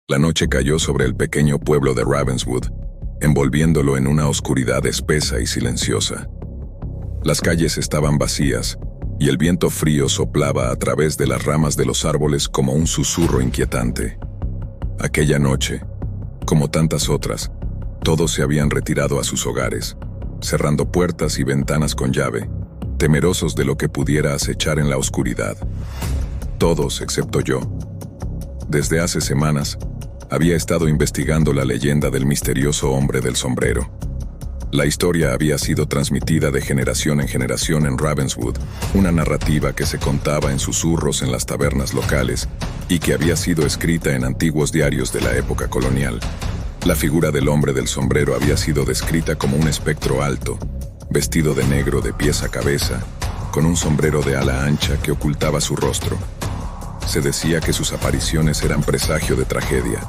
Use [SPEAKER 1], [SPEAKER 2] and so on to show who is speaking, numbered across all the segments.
[SPEAKER 1] La noche cayó sobre el pequeño pueblo de Ravenswood, envolviéndolo en una oscuridad espesa y silenciosa. Las calles estaban vacías, y el viento frío soplaba a través de las ramas de los árboles como un susurro inquietante. Aquella noche, como tantas otras, todos se habían retirado a sus hogares, cerrando puertas y ventanas con llave, temerosos de lo que pudiera acechar en la oscuridad. Todos excepto yo. Desde hace semanas, había estado investigando la leyenda del misterioso hombre del sombrero. La historia había sido transmitida de generación en generación en Ravenswood, una narrativa que se contaba en susurros en las tabernas locales y que había sido escrita en antiguos diarios de la época colonial. La figura del hombre del sombrero había sido descrita como un espectro alto, vestido de negro de pies a cabeza, con un sombrero de ala ancha que ocultaba su rostro. Se decía que sus apariciones eran presagio de tragedia,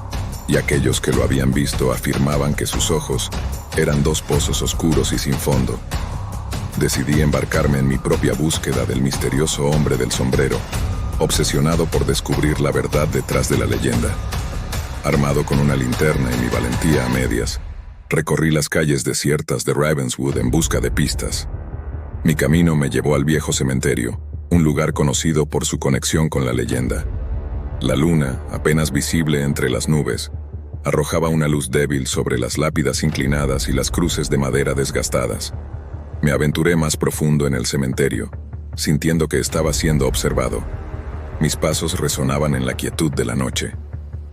[SPEAKER 1] y aquellos que lo habían visto afirmaban que sus ojos eran dos pozos oscuros y sin fondo. Decidí embarcarme en mi propia búsqueda del misterioso hombre del sombrero, obsesionado por descubrir la verdad detrás de la leyenda. Armado con una linterna y mi valentía a medias, recorrí las calles desiertas de Ravenswood en busca de pistas. Mi camino me llevó al viejo cementerio, un lugar conocido por su conexión con la leyenda. La luna, apenas visible entre las nubes, arrojaba una luz débil sobre las lápidas inclinadas y las cruces de madera desgastadas. Me aventuré más profundo en el cementerio, sintiendo que estaba siendo observado. Mis pasos resonaban en la quietud de la noche,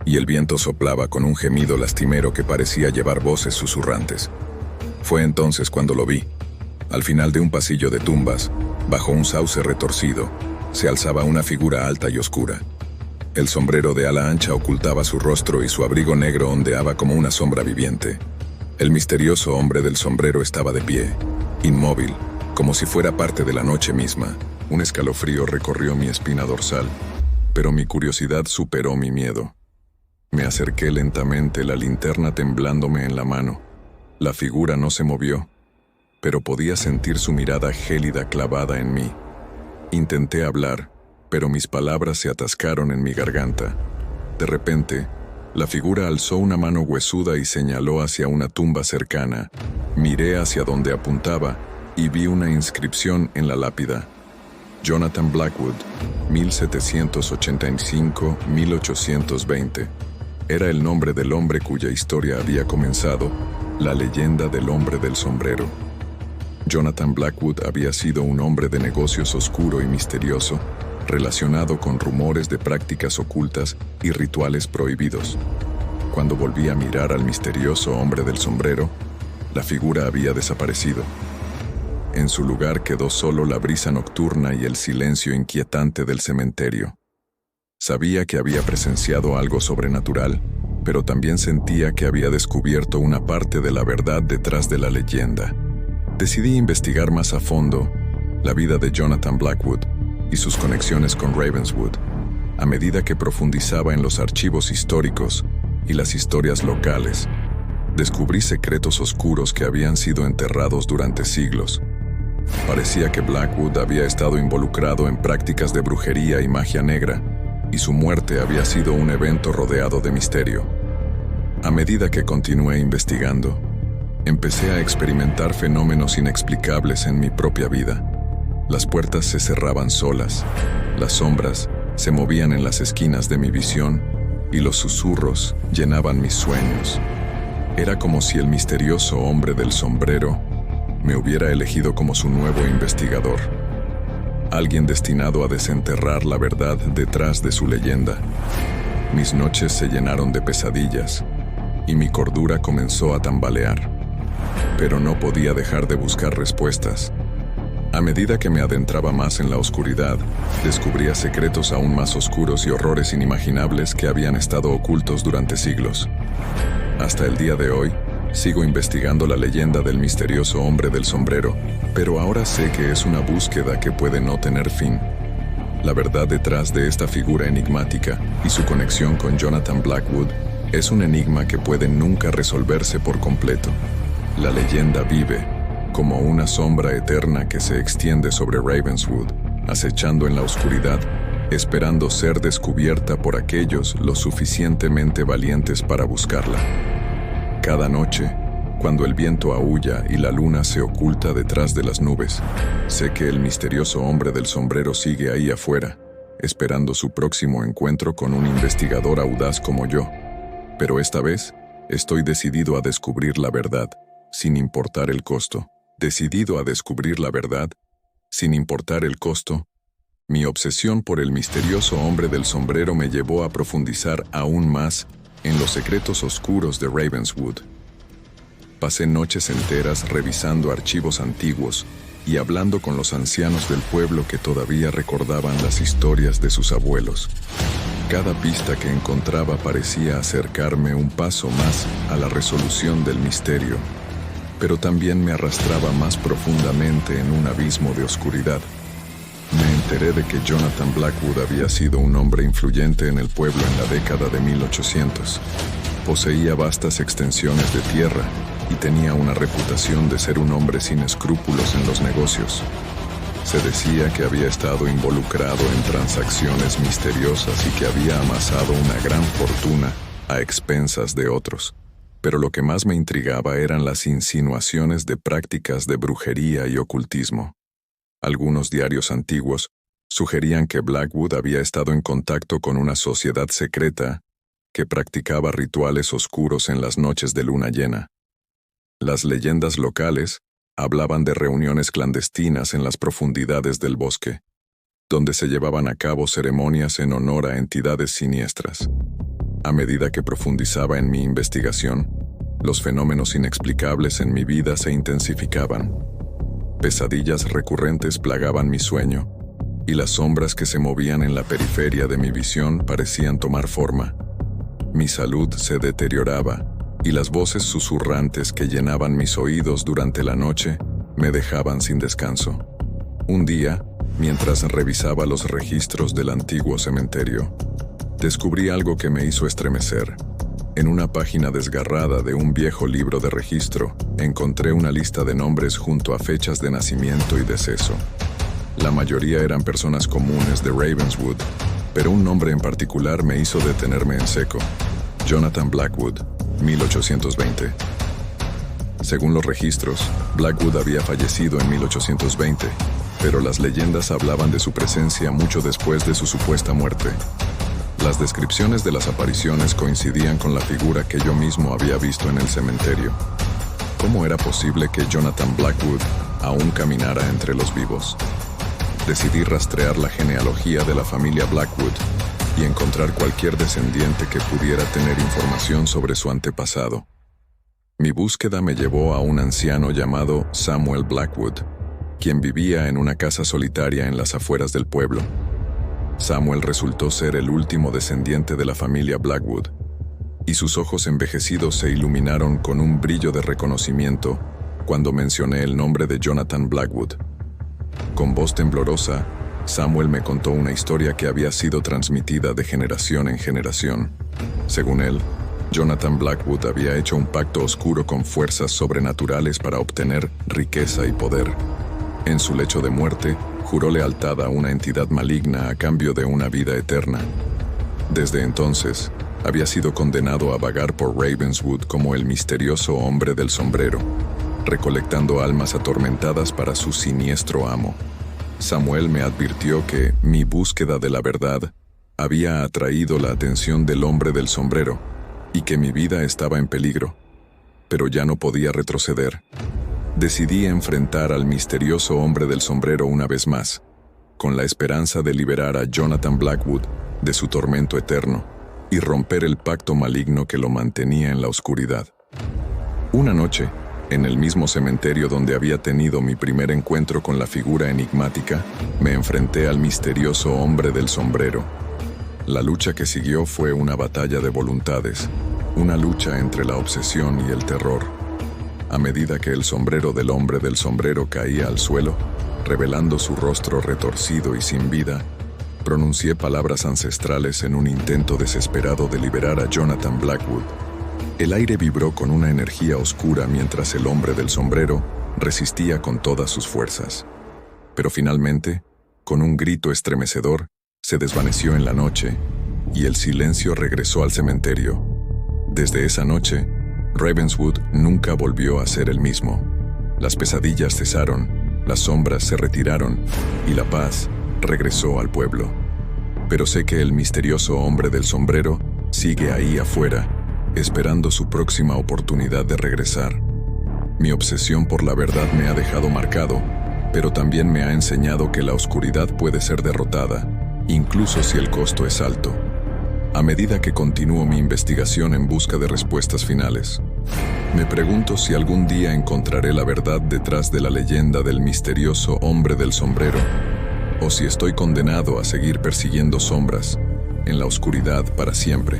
[SPEAKER 1] y el viento soplaba con un gemido lastimero que parecía llevar voces susurrantes. Fue entonces cuando lo vi. Al final de un pasillo de tumbas, bajo un sauce retorcido, se alzaba una figura alta y oscura. El sombrero de ala ancha ocultaba su rostro y su abrigo negro ondeaba como una sombra viviente. El misterioso hombre del sombrero estaba de pie, inmóvil, como si fuera parte de la noche misma. Un escalofrío recorrió mi espina dorsal, pero mi curiosidad superó mi miedo. Me acerqué lentamente, la linterna temblándome en la mano. La figura no se movió, pero podía sentir su mirada gélida clavada en mí. Intenté hablar, pero mis palabras se atascaron en mi garganta. De repente, la figura alzó una mano huesuda y señaló hacia una tumba cercana. Miré hacia donde apuntaba y vi una inscripción en la lápida. Jonathan Blackwood, 1785-1820. Era el nombre del hombre cuya historia había comenzado, la leyenda del hombre del sombrero. Jonathan Blackwood había sido un hombre de negocios oscuro y misterioso, relacionado con rumores de prácticas ocultas y rituales prohibidos. Cuando volví a mirar al misterioso hombre del sombrero, la figura había desaparecido. En su lugar quedó solo la brisa nocturna y el silencio inquietante del cementerio. Sabía que había presenciado algo sobrenatural, pero también sentía que había descubierto una parte de la verdad detrás de la leyenda. Decidí investigar más a fondo la vida de Jonathan Blackwood y sus conexiones con Ravenswood. A medida que profundizaba en los archivos históricos y las historias locales, descubrí secretos oscuros que habían sido enterrados durante siglos. Parecía que Blackwood había estado involucrado en prácticas de brujería y magia negra, y su muerte había sido un evento rodeado de misterio. A medida que continué investigando, empecé a experimentar fenómenos inexplicables en mi propia vida. Las puertas se cerraban solas, las sombras se movían en las esquinas de mi visión y los susurros llenaban mis sueños. Era como si el misterioso hombre del sombrero me hubiera elegido como su nuevo investigador, alguien destinado a desenterrar la verdad detrás de su leyenda. Mis noches se llenaron de pesadillas y mi cordura comenzó a tambalear. Pero no podía dejar de buscar respuestas. A medida que me adentraba más en la oscuridad, descubría secretos aún más oscuros y horrores inimaginables que habían estado ocultos durante siglos. Hasta el día de hoy, sigo investigando la leyenda del misterioso hombre del sombrero, pero ahora sé que es una búsqueda que puede no tener fin. La verdad detrás de esta figura enigmática y su conexión con Jonathan Blackwood es un enigma que puede nunca resolverse por completo. La leyenda vive como una sombra eterna que se extiende sobre Ravenswood, acechando en la oscuridad esperando ser descubierta por aquellos lo suficientemente valientes para buscarla. Cada noche, cuando el viento aúlla y la luna se oculta detrás de las nubes, sé que el misterioso hombre del sombrero sigue ahí afuera, esperando su próximo encuentro con un investigador audaz como yo. Pero esta vez, estoy decidido a descubrir la verdad, sin importar el costo. Decidido a descubrir la verdad, sin importar el costo. Mi obsesión por el misterioso hombre del sombrero me llevó a profundizar aún más en los secretos oscuros de Ravenswood. Pasé noches enteras revisando archivos antiguos y hablando con los ancianos del pueblo que todavía recordaban las historias de sus abuelos. Cada pista que encontraba parecía acercarme un paso más a la resolución del misterio, pero también me arrastraba más profundamente en un abismo de oscuridad. Me enteré de que Jonathan Blackwood había sido un hombre influyente en el pueblo en la década de 1800. Poseía vastas extensiones de tierra y tenía una reputación de ser un hombre sin escrúpulos en los negocios. Se decía que había estado involucrado en transacciones misteriosas y que había amasado una gran fortuna a expensas de otros. Pero lo que más me intrigaba eran las insinuaciones de prácticas de brujería y ocultismo. Algunos diarios antiguos sugerían que Blackwood había estado en contacto con una sociedad secreta que practicaba rituales oscuros en las noches de luna llena. Las leyendas locales hablaban de reuniones clandestinas en las profundidades del bosque, donde se llevaban a cabo ceremonias en honor a entidades siniestras. A medida que profundizaba en mi investigación, los fenómenos inexplicables en mi vida se intensificaban. Pesadillas recurrentes plagaban mi sueño, y las sombras que se movían en la periferia de mi visión parecían tomar forma. Mi salud se deterioraba, y las voces susurrantes que llenaban mis oídos durante la noche me dejaban sin descanso. Un día, mientras revisaba los registros del antiguo cementerio, descubrí algo que me hizo estremecer. En una página desgarrada de un viejo libro de registro, encontré una lista de nombres junto a fechas de nacimiento y deceso. La mayoría eran personas comunes de Ravenswood, pero un nombre en particular me hizo detenerme en seco. Jonathan Blackwood, 1820. Según los registros, Blackwood había fallecido en 1820, pero las leyendas hablaban de su presencia mucho después de su supuesta muerte. Las descripciones de las apariciones coincidían con la figura que yo mismo había visto en el cementerio. ¿Cómo era posible que Jonathan Blackwood aún caminara entre los vivos? Decidí rastrear la genealogía de la familia Blackwood y encontrar cualquier descendiente que pudiera tener información sobre su antepasado. Mi búsqueda me llevó a un anciano llamado Samuel Blackwood, quien vivía en una casa solitaria en las afueras del pueblo. Samuel resultó ser el último descendiente de la familia Blackwood, y sus ojos envejecidos se iluminaron con un brillo de reconocimiento cuando mencioné el nombre de Jonathan Blackwood. Con voz temblorosa, Samuel me contó una historia que había sido transmitida de generación en generación. Según él, Jonathan Blackwood había hecho un pacto oscuro con fuerzas sobrenaturales para obtener riqueza y poder. En su lecho de muerte, juró lealtad a una entidad maligna a cambio de una vida eterna. Desde entonces, había sido condenado a vagar por Ravenswood como el misterioso hombre del sombrero, recolectando almas atormentadas para su siniestro amo. Samuel me advirtió que mi búsqueda de la verdad había atraído la atención del hombre del sombrero y que mi vida estaba en peligro, pero ya no podía retroceder. Decidí enfrentar al misterioso hombre del sombrero una vez más, con la esperanza de liberar a Jonathan Blackwood de su tormento eterno y romper el pacto maligno que lo mantenía en la oscuridad. Una noche, en el mismo cementerio donde había tenido mi primer encuentro con la figura enigmática, me enfrenté al misterioso hombre del sombrero. La lucha que siguió fue una batalla de voluntades, una lucha entre la obsesión y el terror. A medida que el sombrero del hombre del sombrero caía al suelo, revelando su rostro retorcido y sin vida, pronuncié palabras ancestrales en un intento desesperado de liberar a Jonathan Blackwood. El aire vibró con una energía oscura mientras el hombre del sombrero resistía con todas sus fuerzas. Pero finalmente, con un grito estremecedor, se desvaneció en la noche y el silencio regresó al cementerio. Desde esa noche, Ravenswood nunca volvió a ser el mismo. Las pesadillas cesaron, las sombras se retiraron y la paz regresó al pueblo. Pero sé que el misterioso hombre del sombrero sigue ahí afuera, esperando su próxima oportunidad de regresar. Mi obsesión por la verdad me ha dejado marcado, pero también me ha enseñado que la oscuridad puede ser derrotada, incluso si el costo es alto. A medida que continúo mi investigación en busca de respuestas finales, me pregunto si algún día encontraré la verdad detrás de la leyenda del misterioso hombre del sombrero, o si estoy condenado a seguir persiguiendo sombras en la oscuridad para siempre.